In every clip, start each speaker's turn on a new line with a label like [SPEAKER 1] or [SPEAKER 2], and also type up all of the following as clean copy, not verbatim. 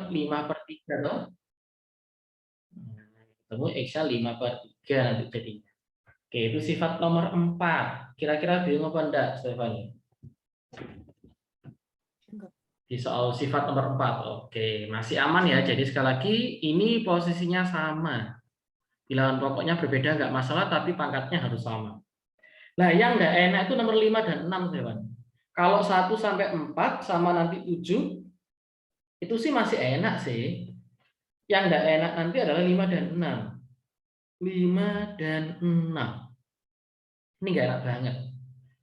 [SPEAKER 1] 5/3 toh. Ketemu X-nya 5/3 nanti jadinya. Oke, itu sifat nomor 4. Kira-kira bingung apa enggak, Stefani? Di soal sifat nomor 4. Oke, masih aman ya. Jadi sekali lagi, ini posisinya sama. Bilangan pokoknya berbeda nggak masalah, tapi pangkatnya harus sama. Nah, yang nggak enak itu nomor 5 dan 6, Stefani. Kalau 1 sampai 4 sama nanti 7, itu sih masih enak sih. Yang nggak enak nanti adalah 5 dan 6. 5 dan 6. Ini nggak enak banget.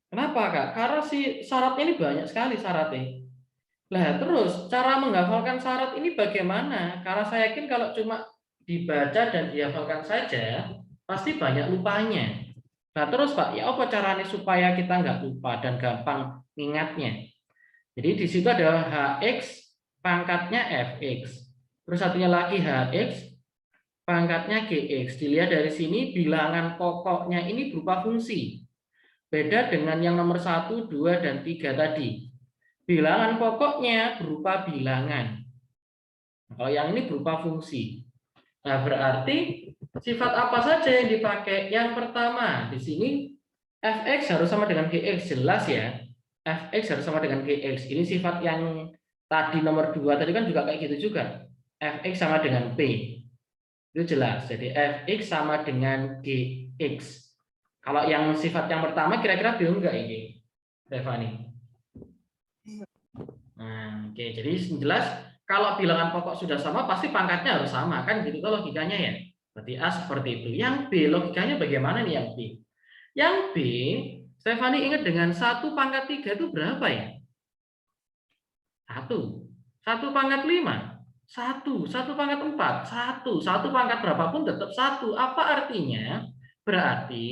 [SPEAKER 1] Kenapa, Kak? Karena si syaratnya ini banyak sekali syaratnya. Nah, terus cara menghafalkan syarat ini bagaimana? Karena saya yakin kalau cuma dibaca dan dihafalkan saja, pasti banyak lupanya. Nah, terus Pak, ya apa caranya supaya kita nggak lupa dan gampang ingatnya? Jadi di situ ada Hx, pangkatnya Fx. Terus satunya lagi Hx, pangkatnya Gx. Dilihat dari sini, bilangan pokoknya ini berupa fungsi. Beda dengan yang nomor 1, 2, dan 3 tadi. Bilangan pokoknya berupa bilangan. Kalau yang ini berupa fungsi. Nah, berarti sifat apa saja yang dipakai? Yang pertama, di sini Fx harus sama dengan Gx, jelas ya. Fx harus sama dengan Gx. Ini sifat yang tadi nomor 2 tadi kan juga kayak gitu juga. Fx sama dengan P. Itu jelas. Jadi Fx sama dengan Gx. Kalau yang sifat yang pertama kira-kira bingung nggak ini, Stefani? Nah, oke. Jadi jelas kalau bilangan pokok sudah sama pasti pangkatnya harus sama kan gitu kan logikanya ya. Berarti A seperti itu. Yang B logikanya bagaimana nih yang B? Yang B, Stefani ingat dengan 1 pangkat 3 itu berapa ya? 1. 1 pangkat 5. 1. 1 pangkat 4. 1. 1 pangkat berapapun tetap 1. Apa artinya? Berarti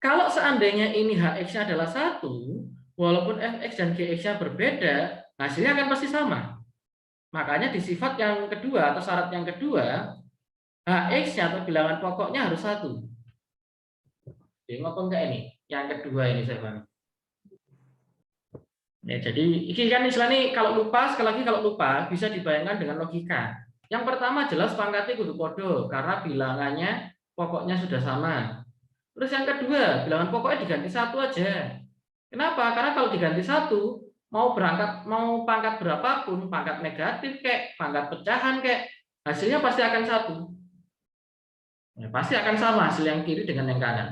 [SPEAKER 1] kalau seandainya ini Hx-nya adalah 1, walaupun Fx dan Gx-nya berbeda, hasilnya akan pasti sama. Makanya di sifat yang kedua atau syarat yang kedua, Hx-nya atau bilangan pokoknya harus 1. Bingung apa enggak ini? Yang kedua ini saya bang. Ya, jadi ini kan istilahnya kalau lupa, sekali lagi kalau lupa bisa dibayangkan dengan logika. Yang pertama jelas pangkatnya kudu podo karena bilangannya pokoknya sudah sama. Terus yang kedua, bilangan pokoknya diganti 1 aja. Kenapa? Karena kalau diganti 1, mau berangkat mau pangkat berapapun, pangkat negatif kayak pangkat pecahan kayak, hasilnya pasti akan 1. Ya, pasti akan sama hasil yang kiri dengan yang kanan.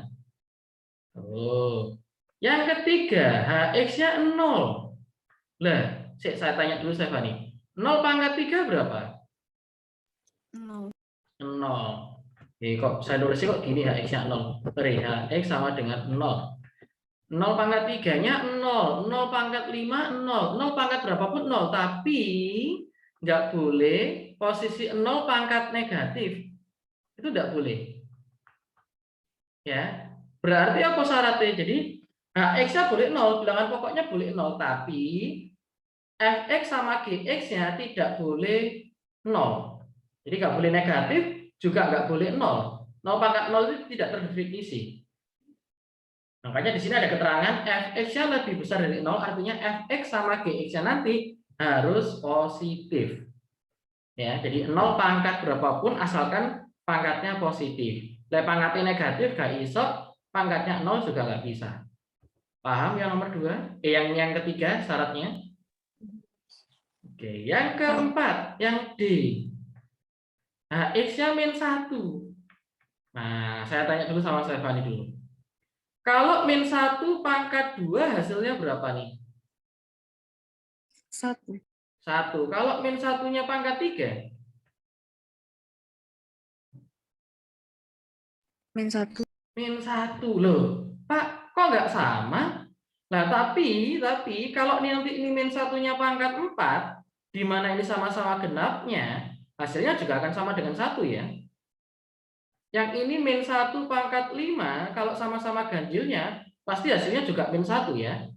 [SPEAKER 1] Oh. Yang ketiga, Hx-nya 0. Lah, saya tanya dulu Stefani. 0 pangkat 3 berapa?
[SPEAKER 2] 0.
[SPEAKER 1] 0. Kok saya nulisnya kok gini Hx-nya 0. Sorry, Hx sama dengan 0. 0 pangkat 3-nya 0. 0 pangkat 5, 0. 0 pangkat berapapun 0. Tapi nggak boleh posisi 0 pangkat negatif. Itu nggak boleh. Ya, berarti apa syaratnya? Jadi Hx-nya boleh 0, bilangan pokoknya boleh 0. Tapi Fx sama Gx-nya tidak boleh 0. Jadi nggak boleh negatif, juga nggak boleh 0. 0 pangkat 0 itu tidak terdefinisi. Makanya di sini ada keterangan Fx-nya lebih besar dari 0, artinya Fx sama Gx-nya nanti harus positif. Ya, jadi 0 pangkat berapapun asalkan pangkatnya positif. Lah pangkatnya negatif gak iso, pangkatnya 0 juga nggak bisa. Paham yang nomor 2? Yang ketiga syaratnya? Oke, yang keempat, yang D. Hx-nya -1. Nah, saya tanya dulu sama Stefani dulu. Kalau -1 pangkat 2 hasilnya berapa nih?
[SPEAKER 2] 1.
[SPEAKER 1] 1. Kalau -1-nya pangkat 3?
[SPEAKER 2] -1.
[SPEAKER 1] -1 loh. Pak, kok nggak sama? Nah, tapi kalau nanti ini -1-nya pangkat 4, di mana ini sama-sama genapnya, hasilnya juga akan sama dengan 1 ya. Yang ini -1 pangkat 5, kalau sama-sama ganjilnya, pasti hasilnya juga -1 ya.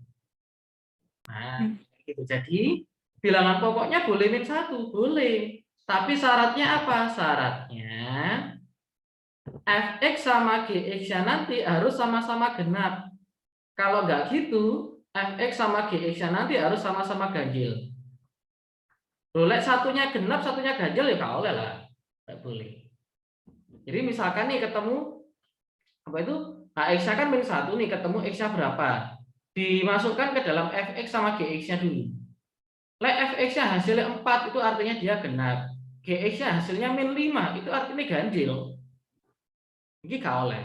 [SPEAKER 1] Nah, gitu. Jadi, bilangan pokoknya boleh -1, boleh. Tapi syaratnya apa? Syaratnya Fx sama Gx-nya nanti harus sama-sama genap. Kalau nggak gitu, Fx sama Gx-nya nanti harus sama-sama ganjil. Boleh satunya genap, satunya ganjil ya nggak oleh lah. Nggak boleh. Jadi misalkan nih ketemu apa itu? Nah, X-nya kan min 1 nih, ketemu X-nya berapa? Dimasukkan ke dalam fx sama gx-nya dulu. fx-nya hasilnya 4 itu artinya dia genap. Gx-nya hasilnya min 5 itu artinya ganjil. Ini nggak oleh.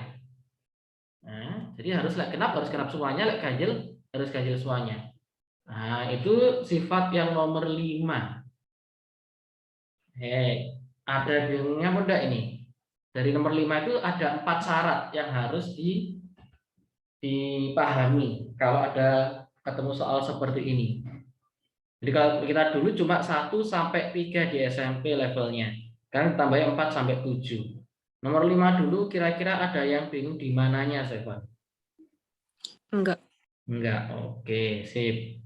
[SPEAKER 1] Nah, jadi harus genap harus genap semuanya, ganjil harus ganjil semuanya. Nah, itu sifat yang nomor 5. Ada bingungnya mudah ini. Dari nomor 5 itu ada 4 syarat yang harus dipahami kalau ada ketemu soal seperti ini. Jadi kalau kita dulu cuma 1 sampai 3 di SMP levelnya. Sekarang tambahnya 4 sampai 7. Nomor 5 dulu kira-kira ada yang bingung di mananya, Stefan?
[SPEAKER 2] Enggak.
[SPEAKER 1] Enggak. Oke, sip.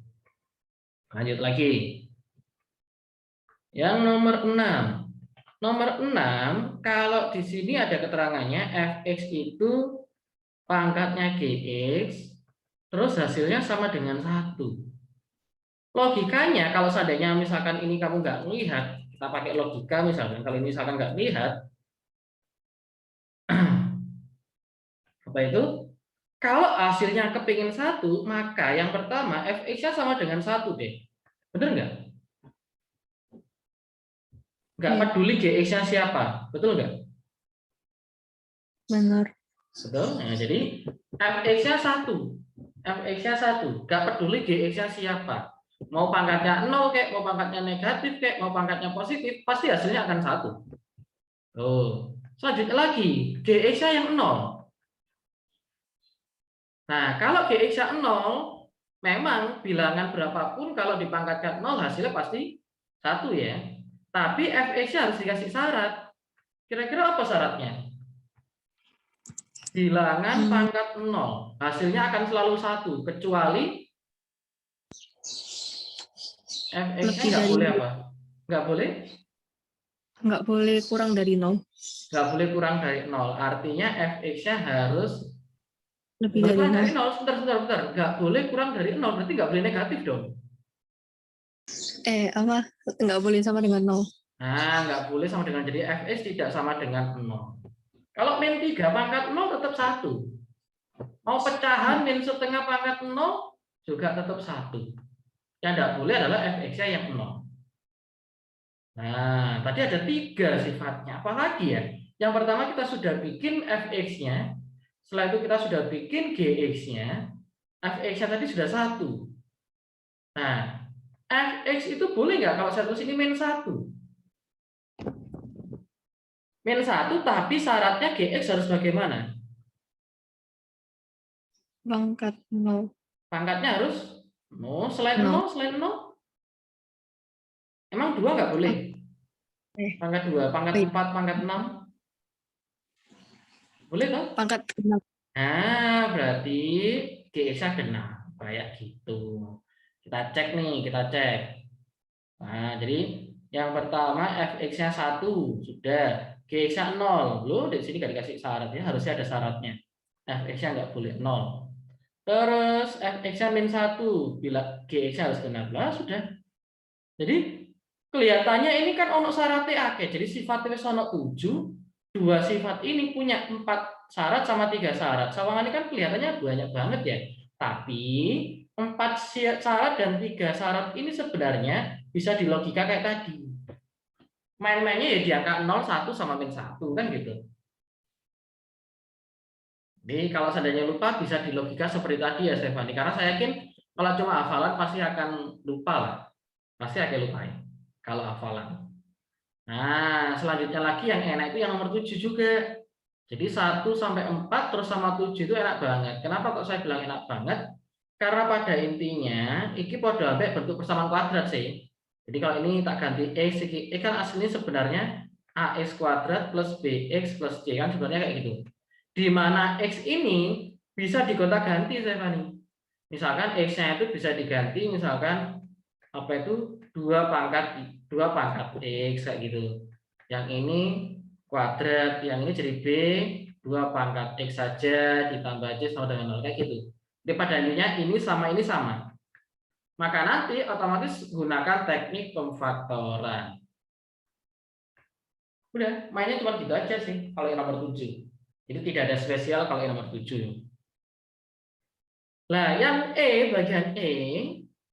[SPEAKER 1] Lanjut lagi. Yang nomor 6. Nomor 6, kalau di sini ada keterangannya fx itu pangkatnya gx, terus hasilnya sama dengan 1. Logikanya kalau seandainya misalkan ini kamu nggak melihat, kita pakai logika misalkan, kalau ini misalkan nggak melihat, apa itu? Kalau hasilnya kepingin 1, maka yang pertama fx-nya sama dengan 1 deh. Bener nggak? Nggak
[SPEAKER 2] Iya,
[SPEAKER 1] peduli gx-nya siapa, betul nggak?
[SPEAKER 2] benar.
[SPEAKER 1] Betul. Nah, jadi fx-nya 1. fx-nya 1. Nggak peduli gx-nya siapa. Mau pangkatnya 0 kayak, mau pangkatnya negatif kayak, mau pangkatnya positif, pasti hasilnya akan 1. Oh. Selanjutnya lagi, gx-nya yang 0. Nah, kalau gx-nya 0, memang bilangan berapapun kalau dipangkatkan 0 hasilnya pasti 1 ya. Tapi fx-nya harus dikasih syarat. Kira-kira apa syaratnya? Bilangan pangkat 0, hasilnya akan selalu 1, kecuali fx-nya
[SPEAKER 2] Lebih
[SPEAKER 1] nggak
[SPEAKER 2] dari
[SPEAKER 1] boleh apa? Nggak boleh?
[SPEAKER 2] nggak boleh kurang dari 0.
[SPEAKER 1] Nggak boleh kurang dari 0. Artinya fx-nya harus
[SPEAKER 2] Lebih dari
[SPEAKER 1] berkurang dari
[SPEAKER 2] 0.
[SPEAKER 1] 0. Sebentar. Nggak boleh kurang dari 0, berarti nggak boleh negatif dong.
[SPEAKER 2] Apa? Nggak boleh sama dengan 0.
[SPEAKER 1] Nah, nggak boleh sama dengan, jadi fx tidak sama dengan 0. Kalau min 3 pangkat 0 tetap 1. Mau pecahan min setengah pangkat 0 juga tetap 1. Yang nggak boleh adalah fx-nya yang 0. Nah, tadi ada 3 sifatnya. Apalagi ya? Yang pertama kita sudah bikin fx-nya. Setelah itu kita sudah bikin gx-nya. Fx-nya tadi sudah 1. Nah, fx itu boleh nggak kalau satu sini min 1? Min 1 tapi syaratnya gx harus bagaimana?
[SPEAKER 2] Pangkat 0.
[SPEAKER 1] Pangkatnya harus 0, selain
[SPEAKER 2] 0.
[SPEAKER 1] 0, selain 0. Emang 2 nggak boleh? Pangkat 2, pangkat 4, pangkat 6. Boleh toh?
[SPEAKER 2] Pangkat 6.
[SPEAKER 1] Nah, berarti gx-nya genap. Kayak gitu. Kita cek nih, kita cek. Nah, jadi yang pertama fx-nya 1, sudah. Gx-nya 0. Loh, di sini nggak dikasih syaratnya, harusnya ada syaratnya. Fx-nya nggak boleh 0. Terus fx-nya min 1, bila gx-nya harus genap. Lah, sudah. Jadi kelihatannya ini kan ono syaratnya akeh. Jadi sifatnya wis ono 7, 2 sifat ini punya 4 syarat sama 3 syarat. Sawangannya kan kelihatannya banyak banget ya. Tapi 4 syarat dan 3 syarat ini sebenarnya bisa dilogika kayak tadi. Main-mainnya ya di angka 0, 1 sama min 1 kan gitu. Jadi kalau seandainya lupa bisa dilogika seperti tadi ya Stefani. Karena saya yakin kalau cuma hafalan pasti akan lupa lah. Pasti akan lupain kalau hafalan. Nah, selanjutnya lagi yang enak itu yang nomor 7 juga. Jadi 1 sampai 4 terus sama 7 itu enak banget. Kenapa kok saya bilang enak banget? Karena pada intinya ini pada ambek bentuk persamaan kuadrat sih. Jadi kalau ini tak ganti x, kan aslinya sebenarnya ax kuadrat plus bx plus c kan sebenarnya kayak gitu. Di mana x ini bisa digonta-ganti saya Fani. Misalkan x-nya itu bisa diganti misalkan apa itu 2 pangkat x kayak gitu. Yang ini kuadrat, yang ini jadi b 2 pangkat x saja ditambah c sama dengan 0 kayak gitu. Jadi pada intinya ini sama Maka nanti otomatis gunakan teknik pemfaktoran. Udah, mainnya cuma gitu aja sih kalau yang nomor 7. Jadi tidak ada spesial kalau yang nomor 7. Nah, yang bagian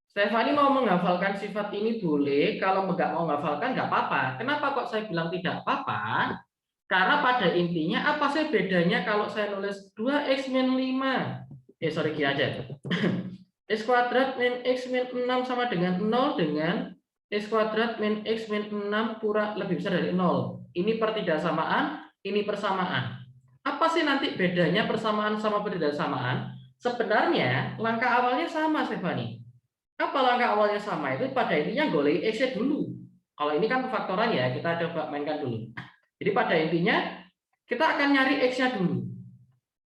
[SPEAKER 1] Stefani mau menghafalkan sifat ini boleh, kalau nggak mau menghafalkan nggak apa-apa. Kenapa kok saya bilang tidak apa-apa? Karena pada intinya apa sih bedanya kalau saya nulis 2x min 5? Sorry, gini aja. X kuadrat min X min 6 sama dengan 0 dengan X kuadrat min X min 6 kurang lebih besar dari 0. Ini pertidaksamaan, ini persamaan. Apa sih nanti bedanya persamaan sama pertidaksamaan? Sebenarnya langkah awalnya sama, Stefani. Apa langkah awalnya sama? Itu pada intinya golek X-nya dulu. Kalau ini kan faktoran ya, kita coba mainkan dulu. Jadi pada intinya kita akan nyari X-nya dulu.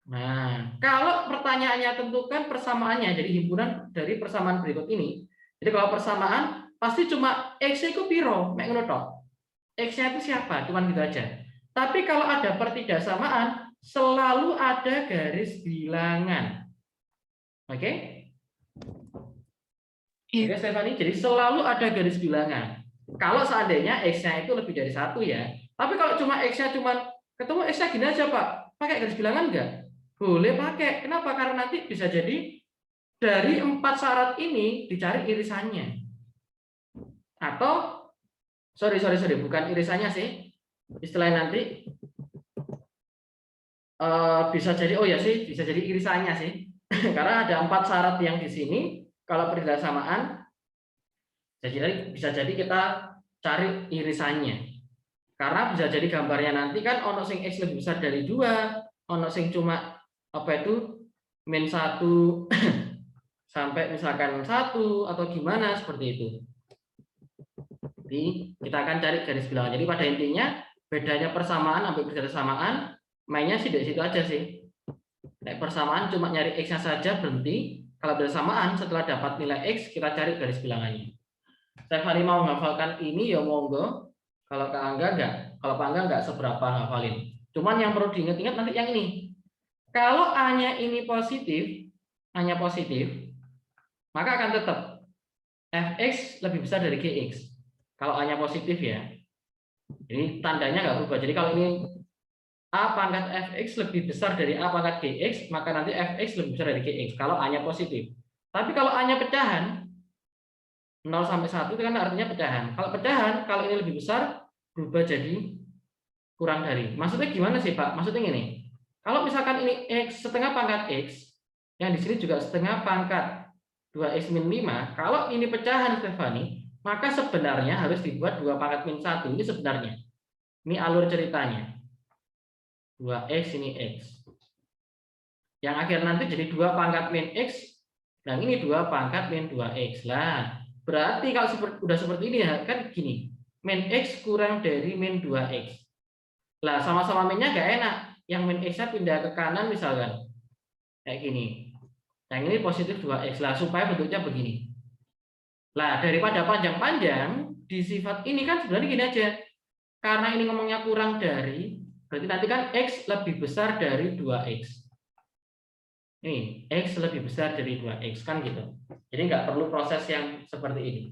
[SPEAKER 1] Nah, kalau pertanyaannya tentukan persamaannya, jadi himpunan dari persamaan berikut ini. Jadi kalau persamaan pasti cuma X-nya itu piro, mek ngono tok. X-nya itu siapa? Cuman gitu aja. Tapi kalau ada pertidaksamaan, selalu ada garis bilangan. Oke? Oke, Stefani, jadi selalu ada garis bilangan. Kalau seandainya X-nya itu lebih dari 1 ya. Tapi kalau cuma X-nya cuma ketemu X-nya gini aja, Pak. Pakai garis bilangan enggak? Boleh pakai. Kenapa? Karena nanti bisa jadi dari 4 syarat ini dicari irisannya. Atau sorry, bukan irisannya sih. Istilahnya nanti bisa jadi, oh ya sih, bisa jadi irisannya sih. Karena ada 4 syarat yang di sini. Kalau persamaan, bisa jadi kita cari irisannya. Karena bisa jadi gambarnya nanti kan ono sing X lebih besar dari 2, ono sing cuma apa itu min 1 sampai misalkan 1 atau gimana seperti itu. Jadi kita akan cari garis bilangan. Jadi pada intinya bedanya persamaan sampai persamaan mainnya sih dari situ aja sih. Kayak persamaan cuma nyari X-nya saja berhenti. Kalau bersamaan setelah dapat nilai X kita cari garis bilangannya. Stefani mau menghafalkan ini ya monggo. Kalau Kak Angga enggak, kalau Pak Angga enggak seberapa hafalin. Cuman yang perlu diingat-ingat nanti yang ini. Kalau A-nya ini positif, A-nya positif, maka akan tetap Fx lebih besar dari Gx. Kalau A-nya positif ya. Ini tandanya enggak berubah. Jadi kalau ini A pangkat Fx lebih besar dari A pangkat Gx, maka nanti Fx lebih besar dari Gx kalau A-nya positif. Tapi kalau A-nya pecahan, 0 sampai 1 itu kan artinya pecahan. Kalau pecahan, kalau ini lebih besar, berubah jadi kurang dari. Maksudnya gimana sih, Pak? Maksudnya gini. Kalau misalkan ini X setengah pangkat X, yang di sini juga setengah pangkat 2X min 5, kalau ini pecahan, Stefani, maka sebenarnya harus dibuat 2 pangkat min 1. Ini sebenarnya. Ini alur ceritanya. 2X ini X. Yang akhir nanti jadi 2 pangkat min X, dan ini 2 pangkat min 2X. Lah, berarti kalau udah seperti ini ya, kan gini. Min X kurang dari min 2X. Lah, sama-sama minnya nggak enak. Yang min X-nya pindah ke kanan misalkan. Kayak gini. Yang ini positif 2X. Lah, supaya bentuknya begini. Lah, daripada panjang-panjang, di sifat ini kan sebenarnya gini aja. Karena ini ngomongnya kurang dari, berarti nanti kan X lebih besar dari 2X. Ini, X lebih besar dari 2X, kan gitu. Jadi nggak perlu proses yang seperti ini.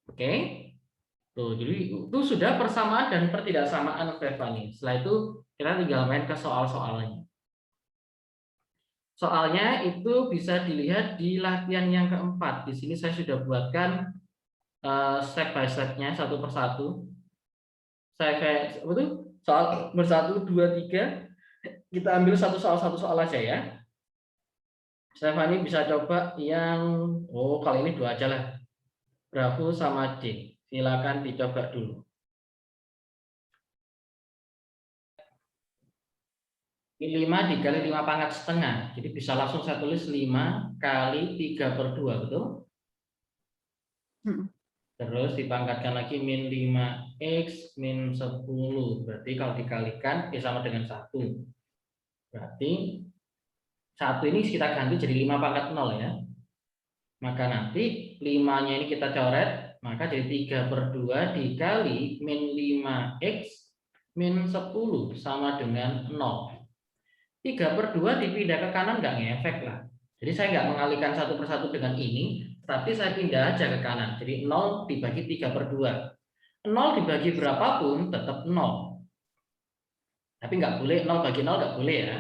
[SPEAKER 1] Oke. Tuh, jadi itu sudah persamaan dan pertidaksamaan Stefani. Setelah itu kita tinggal main ke soal-soalnya. Soalnya itu bisa dilihat di latihan yang keempat. Di sini saya sudah buatkan step by step-nya satu persatu. Saya kayak apa tuh? Soal nomor 1, 2, 3. Kita ambil satu soal aja ya. Stefani bisa coba yang kali ini 2 aja lah. Bravo sama D. Silakan dicoba dulu. Ini 5 dikali 5 pangkat setengah. Jadi bisa langsung saya tulis 5 kali 3/2, betul? Terus dipangkatkan lagi min 5x min 10. Berarti kalau dikalikan sama dengan 1. Berarti 1 ini kita ganti jadi 5 pangkat 0 ya. Maka nanti 5-nya ini kita coret, maka jadi 3/2 dikali min 5x min 10 sama dengan 0. 3/2 dipindah ke kanan nggak ngefek lah. Jadi saya nggak mengalihkan satu persatu dengan ini, tapi saya pindah aja ke kanan. Jadi 0 dibagi 3/2. 0 dibagi berapapun tetap 0. Tapi nggak boleh 0 bagi 0 nggak boleh ya.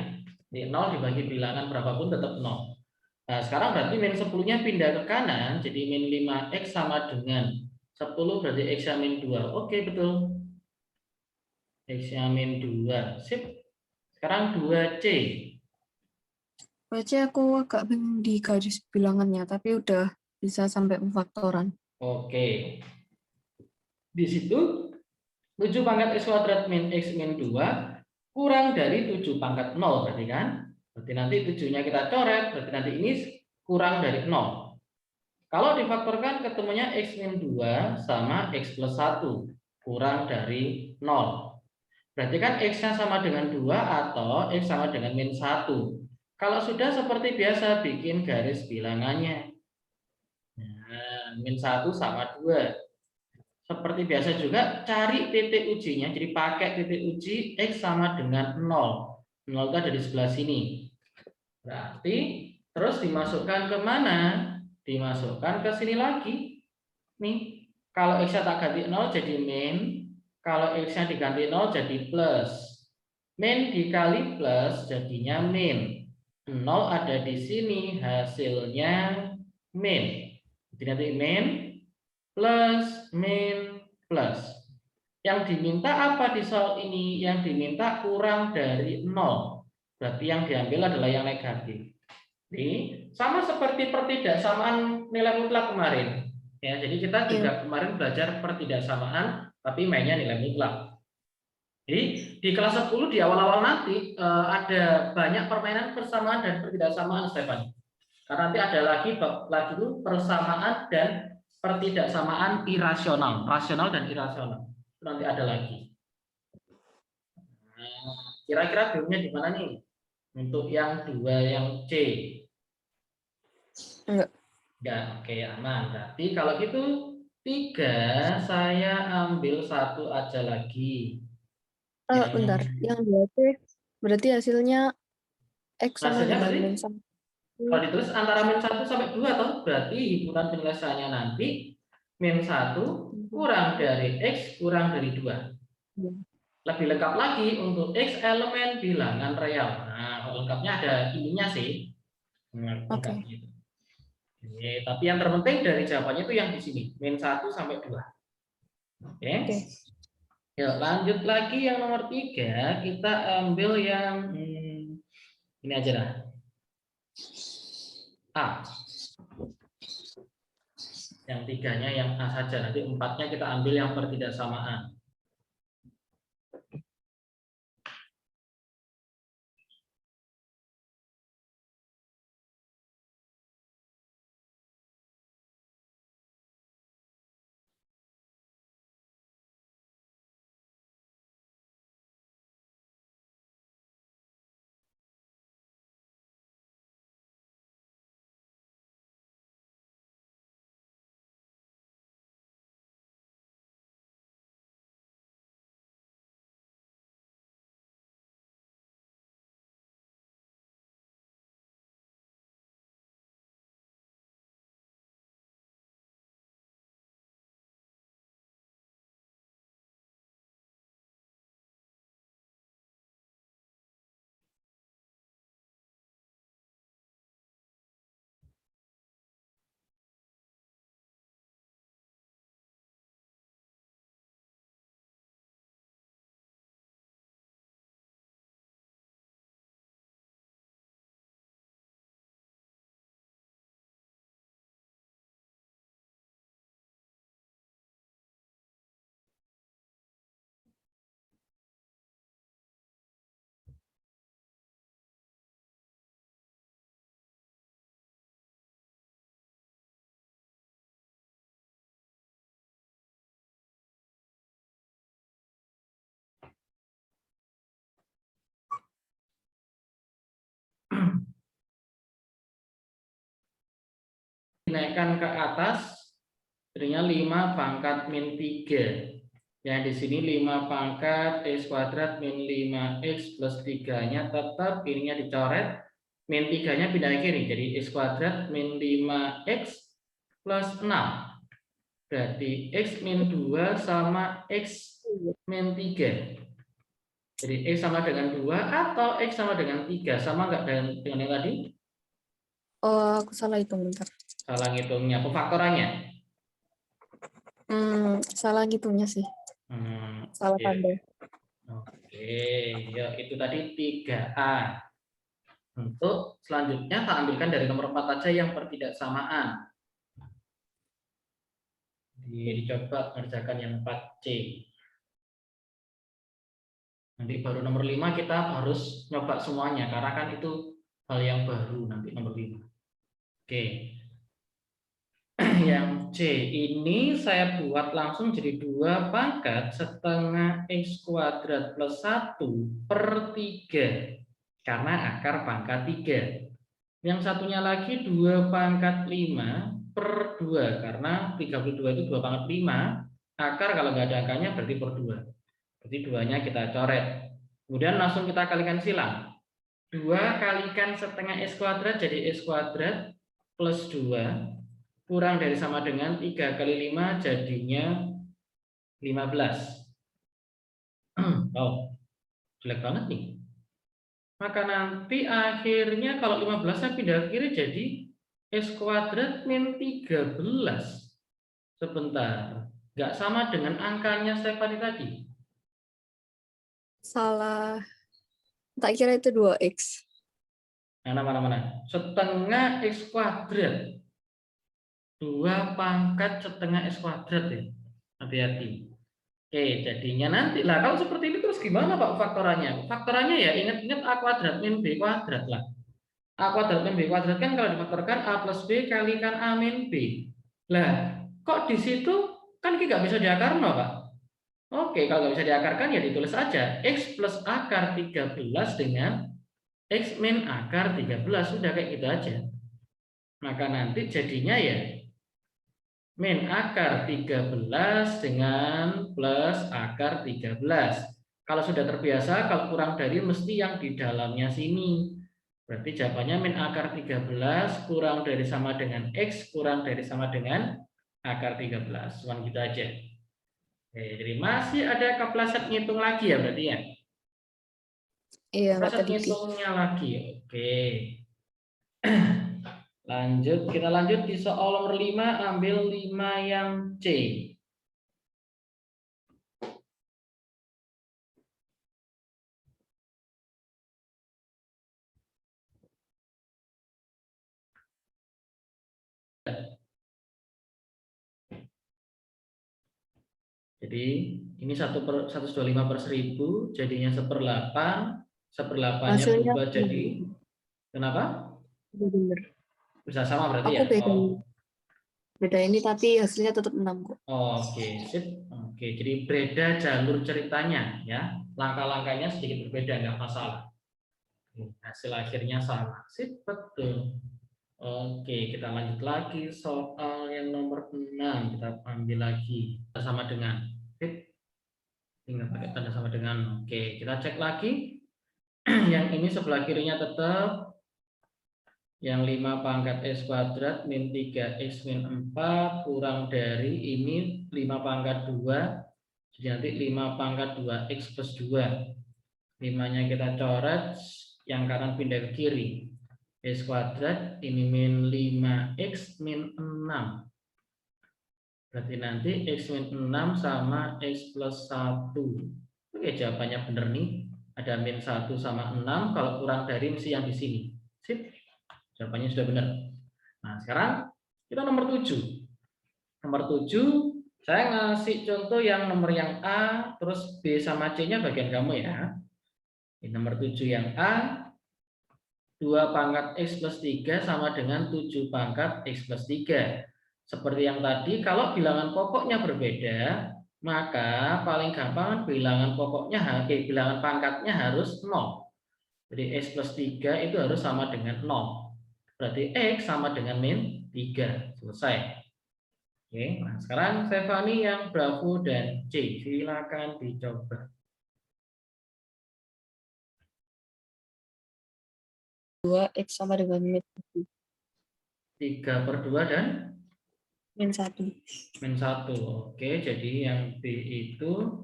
[SPEAKER 1] Jadi 0 dibagi bilangan berapapun tetap 0. Nah, sekarang berarti min 10-nya pindah ke kanan, jadi min 5x sama dengan 10 berarti x-nya min 2. Oke, betul. X-nya min 2. Sip. Sekarang 2C.
[SPEAKER 2] Baca aku agak bingung di garis bilangannya, tapi udah bisa sampai pemfaktoran.
[SPEAKER 1] Oke. Di situ 7 pangkat x kuadrat min x min 2 kurang dari 7 pangkat 0 berarti kan? Berarti nanti 7-nya kita coret, berarti nanti ini kurang dari 0. Kalau difaktorkan ketemunya x min 2 sama x plus 1 kurang dari 0. Berarti kan x-nya sama dengan 2 atau x sama dengan min 1. Kalau sudah seperti biasa bikin garis bilangannya. Nah, min 1 sama 2. Seperti biasa juga cari titik ujinya. Jadi pakai titik uji x sama dengan 0. 0 itu ada di sebelah sini. Berarti terus dimasukkan ke mana? Dimasukkan ke sini lagi. Nih, kalau x-nya tak ganti 0 jadi min. Kalau x-nya diganti 0 jadi plus. Min dikali plus jadinya min. 0 ada di sini, hasilnya min. Jadi nanti min plus min plus. Yang diminta apa di soal ini? Yang diminta kurang dari 0. Berarti yang diambil adalah yang negatif. Jadi sama seperti pertidaksamaan nilai mutlak kemarin. Ya, jadi kita juga kemarin belajar pertidaksamaan, tapi mainnya nilai mutlak. Jadi di kelas 10 di awal-awal nanti ada banyak permainan persamaan dan pertidaksamaan, Stefan. Karena nanti ada lagi itu persamaan dan pertidaksamaan irasional, rasional dan irasional. Itu nanti ada lagi. Nah, kira-kira bingungnya di mana nih? Untuk yang 2 yang C.
[SPEAKER 2] Enggak.
[SPEAKER 1] Enggak, oke, aman. Berarti kalau gitu 3 saya ambil 1 aja lagi.
[SPEAKER 2] Bentar, yang 2C berarti hasilnya X sama
[SPEAKER 1] Hasilnya
[SPEAKER 2] dengan
[SPEAKER 1] berarti
[SPEAKER 2] min 1.
[SPEAKER 1] kalau ditulis antara min 1 sampai 2 toh, berarti hitungan penyelesaiannya nanti min 1 kurang dari X kurang dari 2. Lebih lengkap lagi untuk X elemen bilangan real. Nah, lengkapnya ada ininya sih.
[SPEAKER 2] Oke.
[SPEAKER 1] Gitu. Oke, tapi yang terpenting dari jawabannya itu yang di sini, min 1 sampai 2. Oke. Yuk, lanjut lagi yang nomor 3, kita ambil yang ini aja lah. A. Yang 3-nya yang A saja, nanti 4-nya kita ambil yang pertidaksamaan. Dinaikkan ke atas, jadinya 5 pangkat min 3. Yang di sini 5 pangkat x kuadrat min 5x plus 3-nya tetap ininya dicoret. min 3-nya pindah ke kiri, jadi X kuadrat min 5X plus 6. Berarti X min 2 sama X min 3. Jadi X sama dengan 2 atau X sama dengan 3. Sama nggak dengan yang tadi?
[SPEAKER 2] Oh, aku salah hitung bentar.
[SPEAKER 1] Salah ngitungnya, pefaktorannya?
[SPEAKER 2] Salah ngitungnya sih. Salah
[SPEAKER 1] Iya.
[SPEAKER 2] tambah.
[SPEAKER 1] Oke, ya itu tadi 3A. Untuk selanjutnya tak ambilkan dari nomor 4 aja yang pertidaksamaan. Dicoba kerjakan yang 4C. Nanti baru nomor 5 kita harus nyoba semuanya karena kan itu hal yang baru nanti nomor 5. Oke. Yang C ini saya buat langsung jadi 2 pangkat setengah X kuadrat plus 1 per 3 karena akar pangkat 3. Yang satunya lagi 2 pangkat 5 per 2 karena 32 itu 2 pangkat 5, akar kalau nggak ada angkanya berarti per 2. Berarti 2-nya kita coret. Kemudian langsung kita kalikan silang. 2 kalikan setengah X kuadrat jadi X kuadrat plus 2 kurang dari sama dengan 3 kali 5 jadinya 15. Oh, jelek banget nih. Maka nanti akhirnya kalau 15-nya pindah ke kiri jadi X kuadrat min 13. Sebentar, nggak sama dengan angkanya Stefani tadi.
[SPEAKER 2] Salah. Tak kira itu 2X.
[SPEAKER 1] Mana? Setengah X kuadrat. 2 pangkat setengah X kuadrat ya. Hati-hati. Oke, jadinya nanti lah kalau seperti ini terus gimana Pak faktorannya? Faktorannya ya ingat-ingat A kuadrat min B kuadrat lah. A kuadrat min B kuadrat kan kalau difaktorkan A plus B kalikan A min B. Lah, kok di situ kan nggak bisa diakarkan Pak? Oke, kalau nggak bisa diakarkan ya ditulis aja X plus akar 13 dengan X min akar 13. Sudah kayak gitu aja. Maka nanti jadinya ya min akar 13 dengan plus akar 13. Kalau sudah terbiasa, kalau kurang dari mesti yang di dalamnya sini. Berarti jawabannya min akar 13 kurang dari sama dengan X kurang dari sama dengan akar 13. Cuman gitu aja. Oke, jadi masih ada kepleset ngitung lagi ya berarti ya?
[SPEAKER 2] Iya, nggak
[SPEAKER 1] Kepleset
[SPEAKER 2] teliti.
[SPEAKER 1] ngitungnya lagi. Oke. Lanjut, kita lanjut di soal nomor 5, ambil 5 yang C. Jadi ini 125 per 1000, jadinya 1/8, 1/8-nya
[SPEAKER 2] Hasilnya
[SPEAKER 1] berubah jadi, kenapa?
[SPEAKER 2] bener.
[SPEAKER 1] Bisa sama berarti
[SPEAKER 2] Aku
[SPEAKER 1] ya?
[SPEAKER 2] beda ini tapi hasilnya tetap 6 kok.
[SPEAKER 1] Oke, sip. Oke, jadi beda jalur ceritanya ya. Langkah-langkahnya sedikit berbeda, nggak masalah. Hasil akhirnya sama. Sip, betul. Oke, kita lanjut lagi soal yang nomor 6. Kita ambil lagi sama dengan sip. Tinggal pakai tanda sama dengan. Oke, kita cek lagi. Yang ini sebelah kirinya tetap yang 5 pangkat X kuadrat min 3X min 4 kurang dari ini 5 pangkat 2. Jadi nanti 5 pangkat 2X plus 2. 5-nya kita coret, yang kanan pindah ke kiri. X kuadrat ini min 5X min 6. Berarti nanti X min 6 sama X plus 1. Oke, jawabannya benar nih. Ada min 1 sama 6. Kalau kurang dari mesti yang di sini. Sip. Jawabannya sudah benar. Nah, sekarang kita nomor 7. Nomor 7, saya ngasih contoh yang nomor yang A, terus B sama C-nya bagian kamu ya. Di nomor 7 yang A, 2 pangkat X plus 3 sama dengan 7 pangkat X plus 3. Seperti yang tadi, kalau bilangan pokoknya berbeda, maka paling gampang bilangan pangkatnya harus 0. Jadi X plus 3 itu harus sama dengan 0. Berarti X sama dengan min 3. Selesai. Oke, nah sekarang Stefani yang Bravo dan C. Silakan dicoba.
[SPEAKER 2] 2x sama dengan min
[SPEAKER 1] 3/2 dan
[SPEAKER 2] min 1.
[SPEAKER 1] min 1. Oke, jadi yang B itu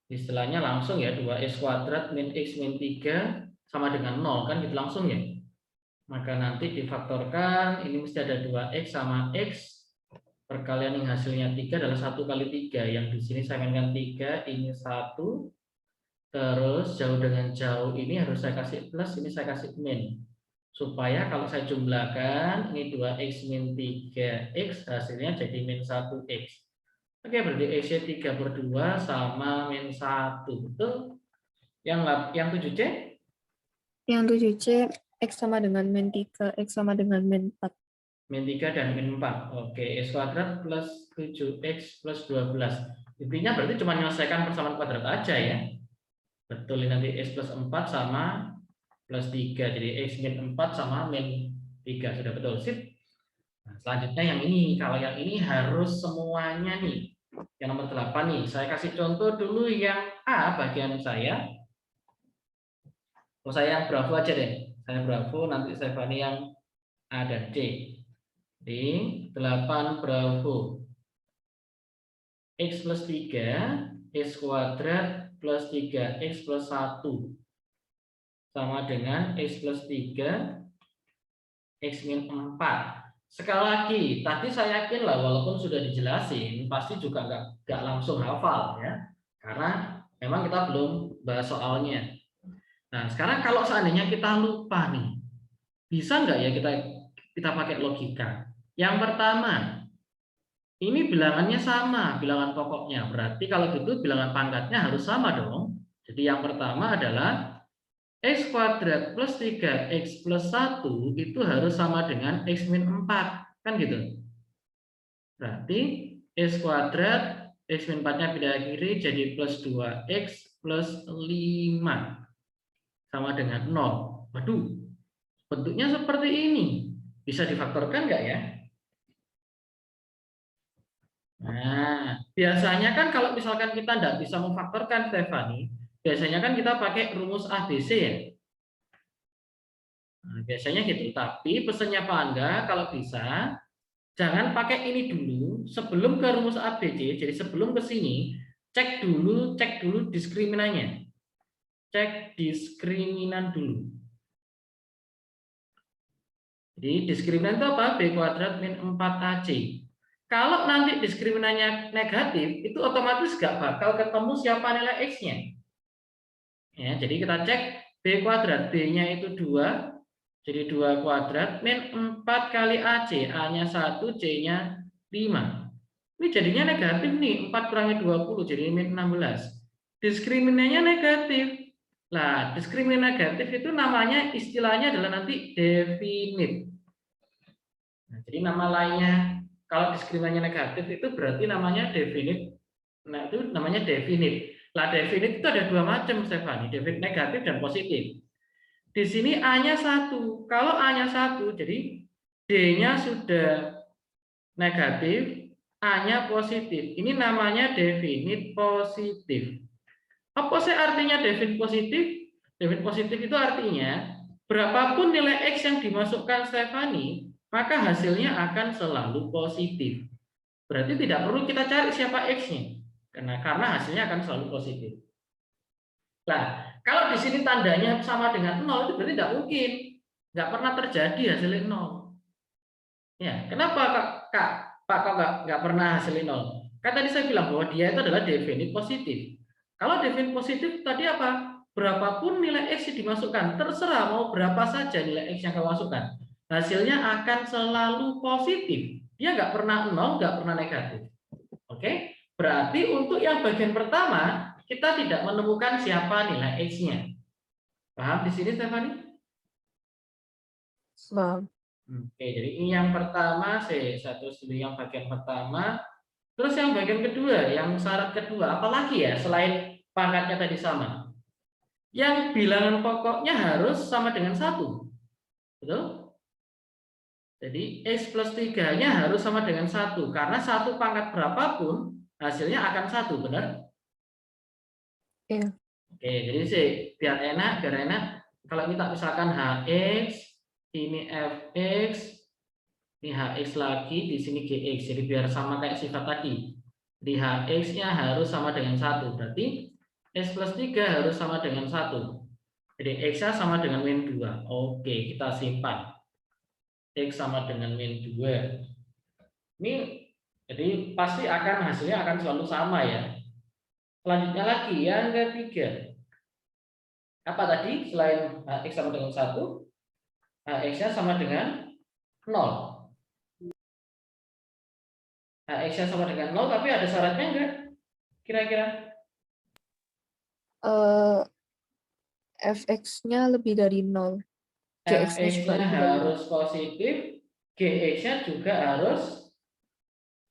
[SPEAKER 1] istilahnya langsung ya, 2x kuadrat min x min 3 sama dengan 0, kan gitu langsung ya. Maka nanti difaktorkan, ini mesti ada 2x sama x, perkalian yang hasilnya 3 adalah 1 kali 3. Yang di sini saya mainkan 3, ini 1. Terus jauh dengan jauh ini harus saya kasih plus, ini saya kasih min. Supaya kalau saya jumlahkan, ini 2x min 3x, hasilnya jadi min 1x. Oke, berarti x-nya 3/2 sama min 1. Betul? Yang 7C?
[SPEAKER 2] Yang 7C, x sama dengan min 3, x sama dengan min 4.
[SPEAKER 1] Min 3 dan min 4. Oke, x kuadrat plus 7x plus 12. Intinya berarti cuma menyelesaikan persamaan kuadrat aja ya. Betul, ini nanti x plus 4 sama plus 3. Jadi x min 4 sama min 3. Sudah betul, sip. Nah, selanjutnya yang ini. Kalau yang ini harus semuanya nih. Yang nomor 8 nih. Saya kasih contoh dulu yang A bagian saya. Oh, saya yang bravo aja deh. Saya bravo, nanti saya Fani yang A dan C. Jadi 8 bravo. X plus 3, x kuadrat plus 3x plus 1. Sama dengan x plus 3, x min 4. Sekali lagi, tadi saya yakin lah walaupun sudah dijelasin, pasti juga nggak langsung hafal ya. Karena memang kita belum bahas soalnya. Nah, sekarang kalau seandainya kita lupa nih, bisa nggak ya kita pakai logika? Yang pertama, ini bilangannya sama, bilangan pokoknya. Berarti kalau gitu bilangan pangkatnya harus sama dong. Jadi yang pertama adalah x kuadrat plus 3x plus 1 itu harus sama dengan x min 4. Kan gitu. Berarti x kuadrat, x min 4-nya pindah kiri jadi plus 2x plus 5. Sama dengan 0. Waduh, bentuknya seperti ini. Bisa difaktorkan nggak ya? Nah, biasanya kan kalau misalkan kita nggak bisa memfaktorkan, Stefani, biasanya kan kita pakai rumus ABC ya. Nah, biasanya gitu. Tapi pesannya Pak Angga, kalau bisa, jangan pakai ini dulu sebelum ke rumus ABC. Jadi sebelum ke sini, cek dulu diskriminannya. Cek diskriminan dulu. Jadi diskriminan itu apa? B kuadrat min 4AC. Kalau nanti diskriminannya negatif, itu otomatis nggak bakal ketemu siapa nilai X-nya. Ya, jadi kita cek B kuadrat, B-nya itu 2, jadi 2 kuadrat, min 4 kali AC, A-nya 1, C-nya 5. Ini jadinya negatif nih, 4 kurangi 20, jadi min 16. Diskriminannya negatif. Nah, diskriminan negatif itu namanya, istilahnya adalah nanti definite. Nah, jadi nama lainnya, kalau diskriminannya negatif itu berarti namanya definite. Nah, itu namanya definite. Lah, definite itu ada dua macam, Stefani, definite negatif dan positif. Di sini A-nya 1. Kalau A-nya 1, jadi D-nya sudah negatif, A-nya positif. Ini namanya definite positif. Apa sih artinya definite positif? Definite positif itu artinya berapapun nilai X yang dimasukkan Stefani, maka hasilnya akan selalu positif. Berarti tidak perlu kita cari siapa X-nya. Karena hasilnya akan selalu positif. Nah, kalau di sini tandanya sama dengan 0, itu berarti tidak mungkin. Nggak pernah terjadi hasilnya 0. Ya, kenapa Pak kok nggak pernah hasilnya 0? Kan tadi saya bilang bahwa dia itu adalah definite positif. Kalau definite positif tadi apa? Berapapun nilai X yang dimasukkan, terserah mau berapa saja nilai X yang kamu masukkan. Hasilnya akan selalu positif. Dia nggak pernah 0, nggak pernah negatif. Oke? Berarti untuk yang bagian pertama, kita tidak menemukan siapa nilai X-nya. Paham di sini, Stefani?
[SPEAKER 2] Paham.
[SPEAKER 1] Oke, jadi ini yang pertama, satu studi yang bagian pertama. Terus yang bagian kedua, yang syarat kedua, apalagi ya selain pangkatnya tadi sama? Yang bilangan pokoknya harus sama dengan 1. Betul? Jadi X plus 3-nya harus sama dengan 1. Karena 1 pangkat berapapun, hasilnya akan 1, benar?
[SPEAKER 2] Iya.
[SPEAKER 1] Oke, jadi biar enak, Kalau kita misalkan HX, ini FX, ini HX lagi, di sini GX. Jadi biar sama kayak sifat tadi. Di HX-nya harus sama dengan 1. Berarti X plus 3 harus sama dengan 1. Jadi X-nya sama dengan min 2. Oke, kita simpan. X sama dengan min 2. Ini jadi pasti hasilnya akan selalu sama ya. Selanjutnya lagi yang ketiga. Apa tadi? Selain X sama dengan 1, X-nya sama dengan 0. X-nya sama dengan 0, tapi ada syaratnya enggak? Kira-kira?
[SPEAKER 2] Fx-nya lebih dari 0. GX-nya juga
[SPEAKER 1] Fx-nya
[SPEAKER 2] lebih dari 0.
[SPEAKER 1] harus positif, Gx-nya juga harus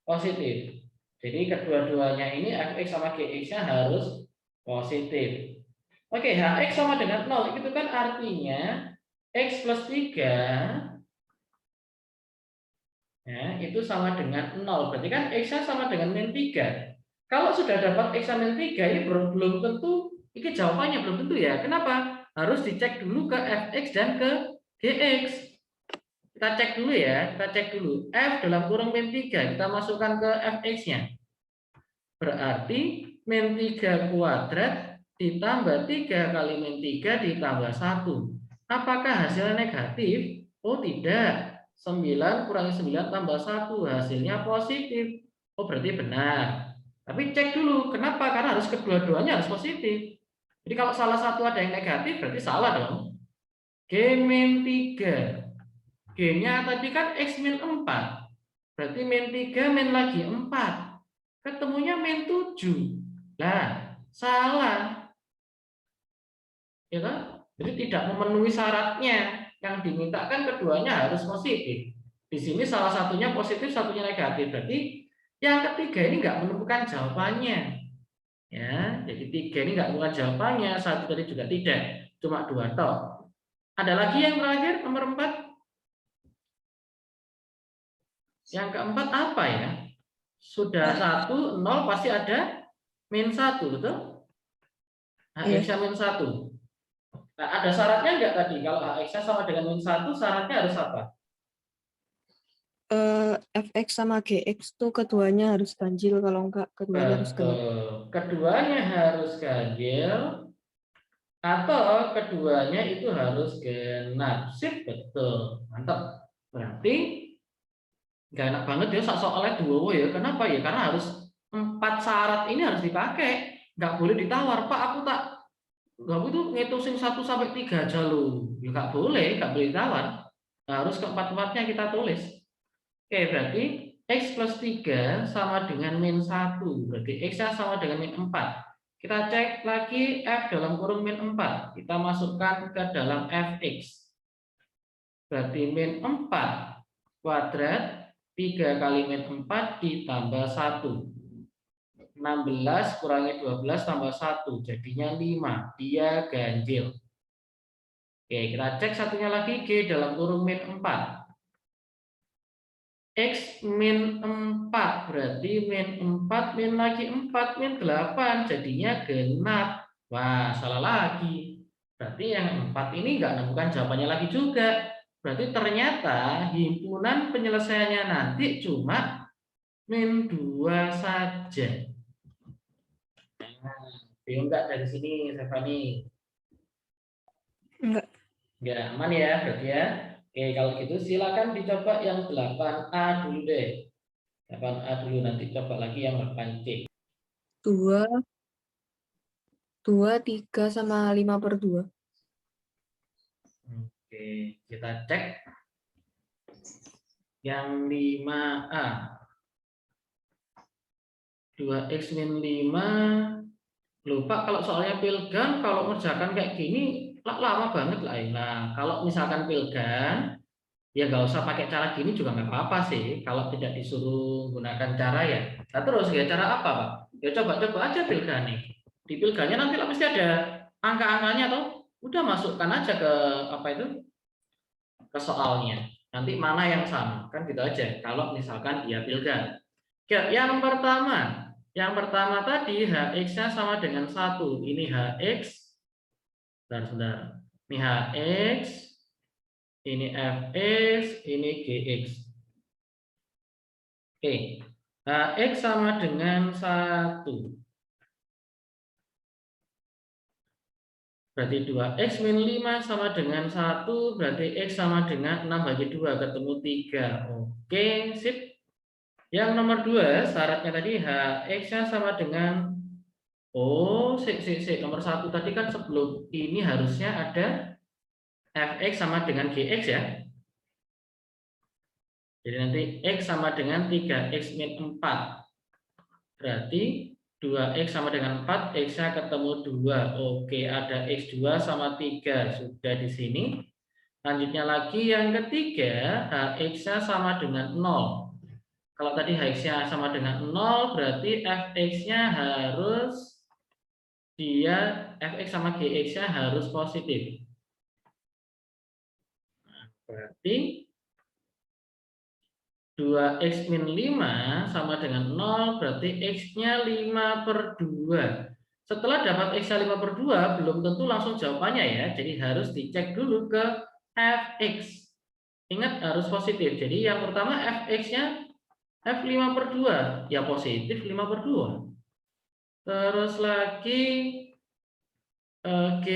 [SPEAKER 1] positif. Jadi kedua-duanya ini Fx sama Gx-nya harus positif. Oke, Hx sama dengan 0. Itu kan artinya X plus 3 ya, itu sama dengan 0. Berarti kan X-nya sama dengan min 3. Kalau sudah dapat X min 3, ini belum tentu, ini jawabannya belum tentu ya. Kenapa? Harus dicek dulu ke Fx dan ke Gx. Kita cek dulu ya, kita cek dulu. F dalam kurung min 3, kita masukkan ke Fx-nya. Berarti min 3 kuadrat ditambah 3 kali min 3 ditambah 1. Apakah hasilnya negatif? Oh tidak. 9 kurangi 9 tambah 1. Hasilnya positif. Oh berarti benar. Tapi cek dulu. Kenapa? Karena harus kedua-duanya harus positif. Jadi kalau salah satu ada yang negatif, berarti salah dong. G min 3. G-nya tadi kan X min 4. Berarti min 3 min lagi 4. Ketemunya min 7. Lah, salah. Ya kan? Jadi tidak memenuhi syaratnya. Yang dimintakan keduanya harus positif. Di sini salah satunya positif, satunya negatif. Berarti yang ketiga ini nggak menemukan jawabannya. Ya, jadi 3 ini nggak menemukan jawabannya, satu tadi juga tidak. Cuma 2 toh. Ada lagi yang terakhir nomor 4. Yang keempat apa ya? Sudah 1, 0 pasti ada min 1, betul? HX-nya min 1. Nah, ada syaratnya enggak tadi? Kalau HX-nya sama dengan min 1, syaratnya harus apa?
[SPEAKER 2] Fx sama Gx tuh keduanya harus ganjil, kalau enggak keduanya harus genap.
[SPEAKER 1] Keduanya harus ganjil atau keduanya itu harus genap. Sip, betul. Mantap. Berarti nggak enak banget ya soalnya dua ya. Kenapa ya? Karena harus 4 syarat ini harus dipakai. Nggak boleh ditawar. Pak, aku itu ngitungin 1 sampai 3 aja loh. Ya nggak boleh ditawar. Harus keempat-empatnya kita tulis. Oke, berarti X plus 3 sama dengan min 1. Berarti X-nya sama dengan min 4. Kita cek lagi F dalam kurung min 4. Kita masukkan ke dalam Fx. Berarti min 4 kuadrat 3 kali min 4 ditambah 1. 16 kurangi 12 tambah 1. Jadinya 5. Dia ganjil. Oke, kita cek satunya lagi. G dalam kurung min 4. X min 4 berarti min 4 min lagi 4 min 8 jadinya genap. Wah, salah lagi. Berarti yang 4 ini nggak nemukan jawabannya lagi juga. Berarti ternyata himpunan penyelesaiannya nanti cuma min 2 saja. Nah, bingung nggak dari sini, Stefani?
[SPEAKER 2] Enggak.
[SPEAKER 1] Nggak aman ya, berarti ya. Oke, kalau gitu silakan dicoba yang 8A dulu deh. 8A dulu, nanti coba lagi yang 8C.
[SPEAKER 2] 2, 3 sama 5/2.
[SPEAKER 1] Oke, kita cek yang 5A. 2X min 5. Lupa kalau soalnya pilgan, kalau ngerjakan kayak gini lama banget lah. Nah, kalau misalkan pilgan, ya nggak usah pakai cara gini juga nggak apa-apa sih. Kalau tidak disuruh gunakan cara ya. Nah, terus ya cara apa, Pak? Ya coba-coba aja pilgan nih. Di pilgannya nanti lah pasti ada angka-angkanya tuh. Udah masukkan aja ke apa itu? Ke soalnya. Nanti mana yang sama? Kan gitu aja. Kalau misalkan dia pilgan. Yang pertama tadi HX-nya sama dengan 1. Ini HX. Sebentar. Ini Hx, ini Fx, ini Gx. Oke, Hx sama dengan 1. Berarti 2x min 5 sama dengan 1, berarti x sama dengan 6/2, ketemu 3. Oke, sip. Yang nomor 2, syaratnya tadi Hx-nya sama dengan, nomor 1 tadi kan sebelum ini harusnya ada Fx sama dengan Gx ya. Jadi nanti x sama dengan 3x min 4. Berarti 2x sama dengan 4, x-nya ketemu 2. Oke, ada x2 sama 3 sudah di sini. Lanjutnya lagi yang ketiga, hx-nya sama dengan 0. Kalau tadi hx-nya sama dengan 0, berarti fx-nya harus fx sama gx-nya harus positif. Nah, berarti 2x min 5 sama dengan 0, berarti x-nya 5/2. Setelah dapat x-nya 5/2, belum tentu langsung jawabannya ya. Jadi harus dicek dulu ke fx. Ingat harus positif. Jadi yang pertama fx-nya f5/2, ya positif 5/2. Terus lagi g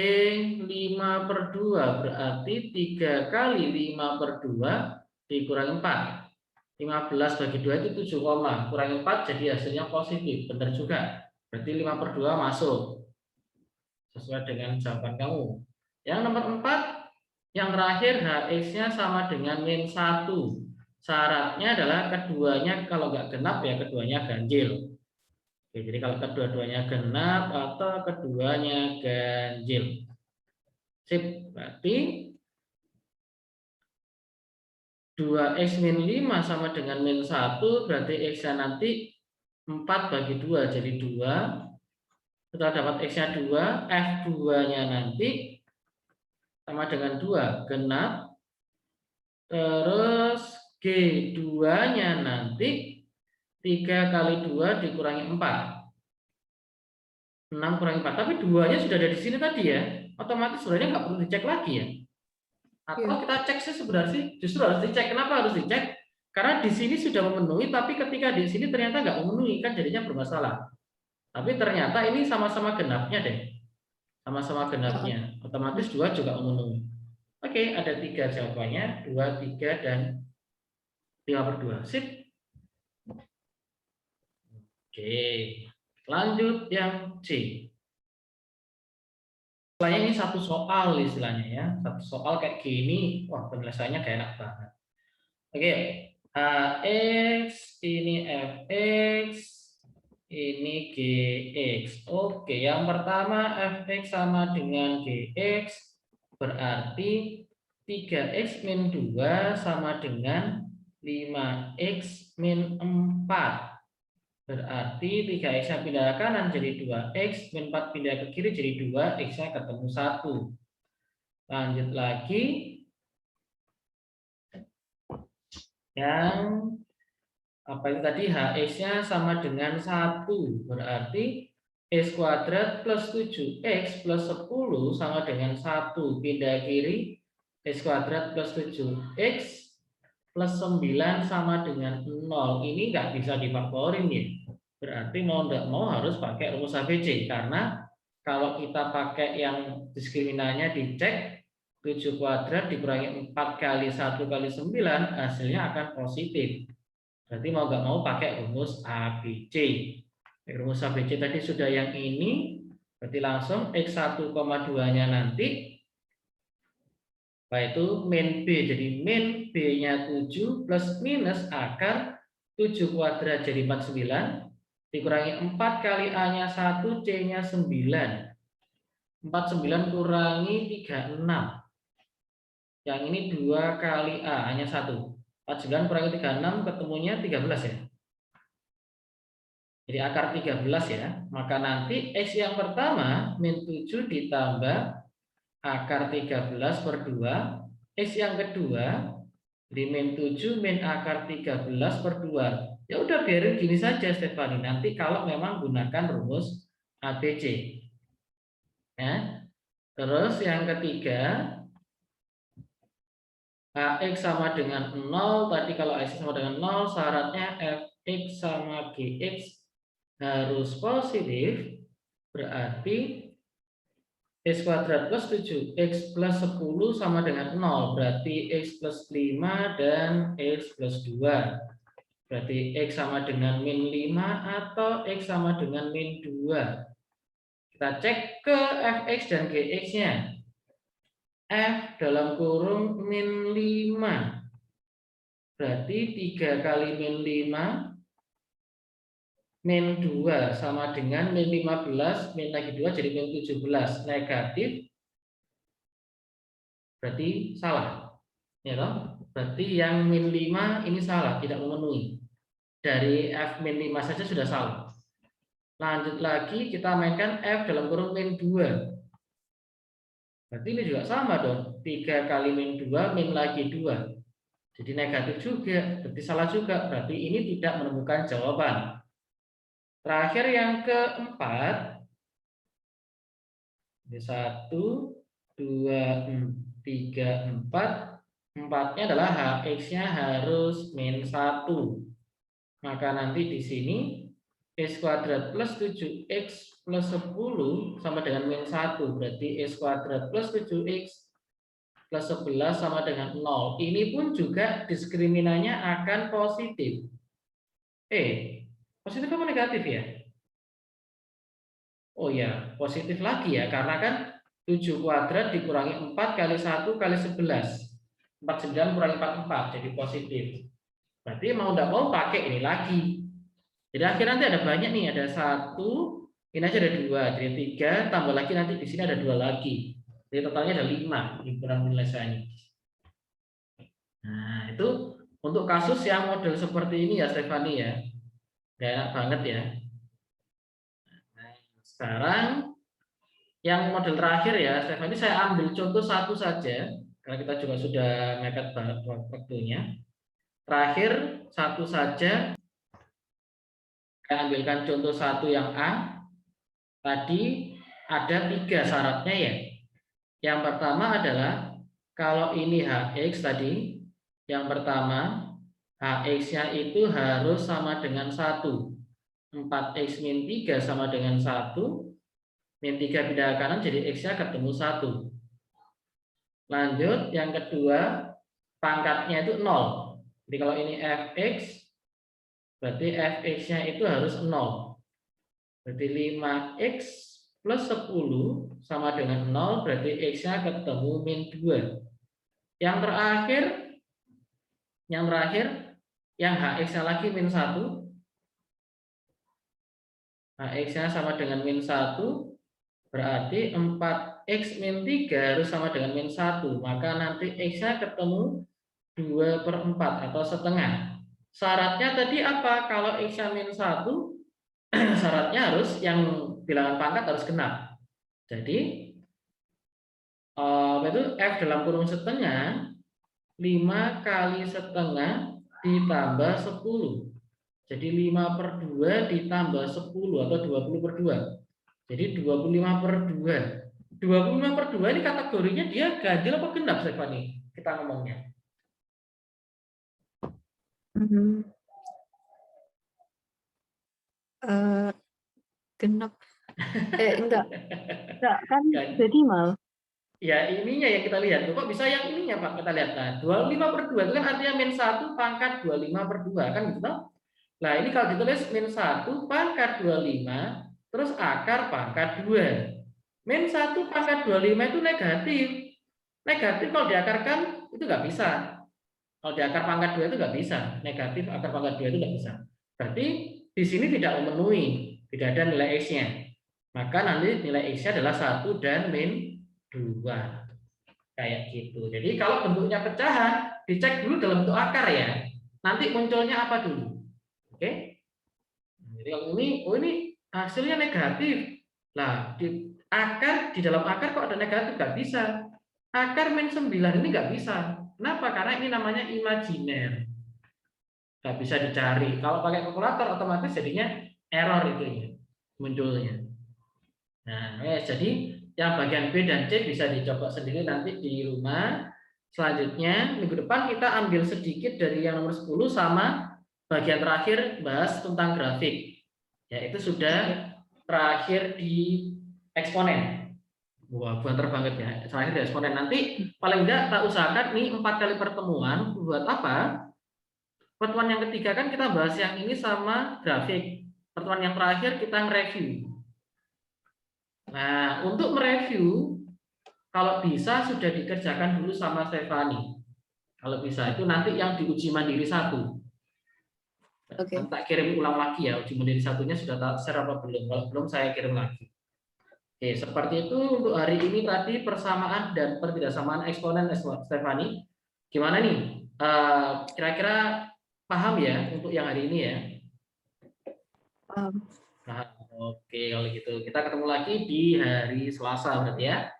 [SPEAKER 1] 5/2, berarti 3 kali 5/2 dikurangi 4. 15/2 itu 7, kurangi 4 jadi hasilnya positif. Benar juga. Berarti 5/2 masuk. Sesuai dengan jawaban kamu. Yang nomor 4, yang terakhir hx-nya sama dengan min 1. Syaratnya adalah keduanya kalau nggak genap ya keduanya ganjil. Oke, jadi kalau kedua-duanya genap atau keduanya ganjil. Sip, berarti 2x min 5 sama dengan min 1, berarti x-nya nanti 4/2 jadi 2. Setelah dapat x-nya 2, f2-nya nanti sama dengan 2, genap. Terus G2-nya nanti 3 kali 2 dikurangi 4. 6 kurangi 4. Tapi 2-nya sudah ada di sini tadi ya. Otomatis sebenarnya nggak perlu dicek lagi ya. Atau kita cek sih sebenarnya justru harus dicek. Kenapa harus dicek? Karena di sini sudah memenuhi, tapi ketika di sini ternyata nggak memenuhi, kan jadinya bermasalah. Tapi ternyata ini sama-sama genapnya deh. Sama-sama genapnya. Otomatis 2 juga memenuhi. Oke, ada 3 jawabannya. 2, 3, dan 5/2. Sip. Oke. Lanjut yang C. Istilahnya ini satu soal istilahnya ya. Satu soal kayak gini, wah penyelesaiannya kayak enak banget. Oke. Hx, ini fx, ini gx. Oke, yang pertama fx sama dengan gx, berarti 3x min 2 sama dengan 5x min 4. Berarti 3x-nya pindah ke kanan jadi 2x, min 4 pindah ke kiri jadi 2, x-nya ketemu 1. Lanjut lagi. Yang apa itu tadi, hx-nya sama dengan 1, berarti x kuadrat plus 7x plus 10 sama dengan 1, pindah kiri, x kuadrat plus 7x plus 9 sama dengan 0. Ini nggak bisa difaktorin ya, berarti mau nggak mau harus pakai rumus ABC, karena kalau kita pakai yang diskriminannya dicek, 7 kuadrat dikurangi 4 kali 1 kali 9 hasilnya akan positif. Berarti mau nggak mau pakai rumus ABC. Rumus ABC tadi sudah yang ini, berarti langsung x1,2-nya nanti yaitu min B. Jadi min B-nya 7 plus minus akar 7 kuadrat jadi 49 dikurangi 4 kali A-nya 1, C-nya 9. 49 kurangi 36. Yang ini 2 kali A, hanya 1. 49 kurangi 36 ketemunya 13 ya. Jadi akar 13 ya. Maka nanti X yang pertama min 7 ditambah akar 13/2. X yang kedua di min 7 min akar 13/2. Ya udah biarin gini saja Stefani. Nanti kalau memang gunakan rumus ABC. Ya. Terus yang ketiga, Hx sama dengan 0. Tadi kalau Hx sama dengan 0, syaratnya Fx sama Gx harus positif. Berarti X kuadrat plus 7, X plus 10 sama dengan 0. Berarti X plus 5 dan X plus 2. Berarti X sama dengan min 5 atau X sama dengan min 2. Kita cek ke Fx dan Gx-nya. F dalam kurung min 5. Berarti 3 kali min 5 min 2 sama dengan min 15 min lagi 2 jadi min 17 negatif, berarti salah ya toh. Berarti yang min 5 ini salah, tidak memenuhi. Dari F min 5 saja sudah salah. Lanjut lagi kita mainkan F dalam kurung min 2. Berarti ini juga sama dong. 3 kali min 2 min lagi 2. Jadi negatif juga, berarti salah juga. Berarti ini tidak menemukan jawaban. Terakhir yang keempat, 1, 2, 3, 4. Empatnya adalah Hx-nya harus min 1. Maka nanti di sini X kuadrat plus 7X plus 10 sama dengan min 1. Berarti X kuadrat plus 7X plus 11 sama dengan 0. Ini pun juga diskriminannya akan positif. Positif apa negatif ya? Oh ya, positif lagi ya, karena kan 7 kuadrat dikurangi 4 kali 1 kali 11. 49 kurangi 44, jadi positif. Berarti mau tidak mau pakai ini lagi. Jadi akhirnya nanti ada banyak nih, ada 1, ini aja ada 2, jadi 3, tambah lagi nanti di sini ada 2 lagi. Jadi totalnya ada 5 di kurang penyelesaiannya. Nah, itu untuk kasus yang model seperti ini ya Stefani ya. Gak enak banget ya. Nah, sekarang yang model terakhir ya Stefani, saya ambil contoh satu saja karena kita juga sudah mepet banget waktunya. Terakhir satu saja, saya ambilkan contoh satu yang A. Tadi ada 3 syaratnya ya. Yang pertama adalah kalau ini Hx tadi, yang pertama Hx-nya itu harus sama dengan 1. 4x min 3 sama dengan 1. Min 3 pindah ke kanan jadi X-nya ketemu 1. Lanjut yang kedua, pangkatnya itu 0. Jadi kalau ini Fx, berarti Fx-nya itu harus 0. Berarti 5x plus 10 sama dengan 0, berarti X-nya ketemu min 2. Yang terakhir, yang Hx-nya lagi min 1. Hx-nya sama dengan min 1, berarti 4x min 3 harus sama dengan min 1. Maka nanti X-nya ketemu 2/4 atau setengah. Syaratnya tadi apa? Kalau X-nya min 1, syaratnya harus yang bilangan pangkat harus genap. Jadi itu F dalam kurung setengah 5 kali setengah ditambah 10. Jadi 5/2 ditambah 10 atau 20/2. Jadi 25/2. 25/2 ini kategorinya dia ganjil apa genap Stefani? Kita ngomongnya.
[SPEAKER 2] Genap. Enggak kan desimal.
[SPEAKER 1] Ya ininya yang kita lihat. Kok bisa yang ininya Pak? Kita lihat. Nah, 25/2 itu kan artinya min 1 pangkat 25/2 kan gitu. Nah, ini kalau ditulis min 1 pangkat 25 terus akar pangkat 2. Min 1 pangkat 25 itu negatif. Negatif kalau diakarkan itu nggak bisa. Kalau diakar pangkat 2 itu nggak bisa. Negatif akar pangkat 2 itu nggak bisa. Berarti di sini tidak memenuhi. Tidak ada nilai X-nya. Maka nanti nilai X-nya adalah 1 dan min 2. Kayak gitu. Jadi kalau bentuknya pecahan, dicek dulu dalam bentuk akar ya. Nanti munculnya apa dulu? Oke. Jadi kalau ini hasilnya negatif. Nah, di dalam akar kok ada negatif? Nggak bisa. Akar min 9 ini nggak bisa. Kenapa? Karena ini namanya imajiner. Nggak bisa dicari. Kalau pakai kalkulator otomatis jadinya error itu ya, munculnya. Nah, jadi yang bagian B dan C bisa dicoba sendiri nanti di rumah. Selanjutnya, minggu depan kita ambil sedikit dari yang nomor 10 sama bagian terakhir bahas tentang grafik. Ya, itu sudah terakhir di eksponen. Wah, banter banget ya. Terakhir di eksponen. Nanti paling enggak tak usahakan nih 4 kali pertemuan. Buat apa? Pertemuan yang ketiga kan kita bahas yang ini sama grafik. Pertemuan yang terakhir kita nge-review. Nah, untuk mereview, kalau bisa sudah dikerjakan dulu sama Stefani. Kalau bisa itu nanti yang diuji mandiri 1. Tak kirim ulang lagi ya, uji mandiri 1-nya sudah tak share apa belum? Kalau belum saya kirim lagi. Oke, seperti itu untuk hari ini tadi persamaan dan pertidaksamaan eksponen Stefani. Gimana nih? Kira-kira paham ya untuk yang hari ini ya?
[SPEAKER 2] Paham.
[SPEAKER 1] Nah, oke, kalau gitu kita ketemu lagi di hari Selasa berarti ya.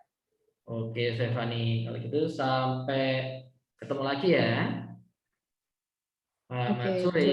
[SPEAKER 1] Oke, Stefani, kalau gitu sampai ketemu lagi ya. Selamat
[SPEAKER 2] Oke,
[SPEAKER 1] sore.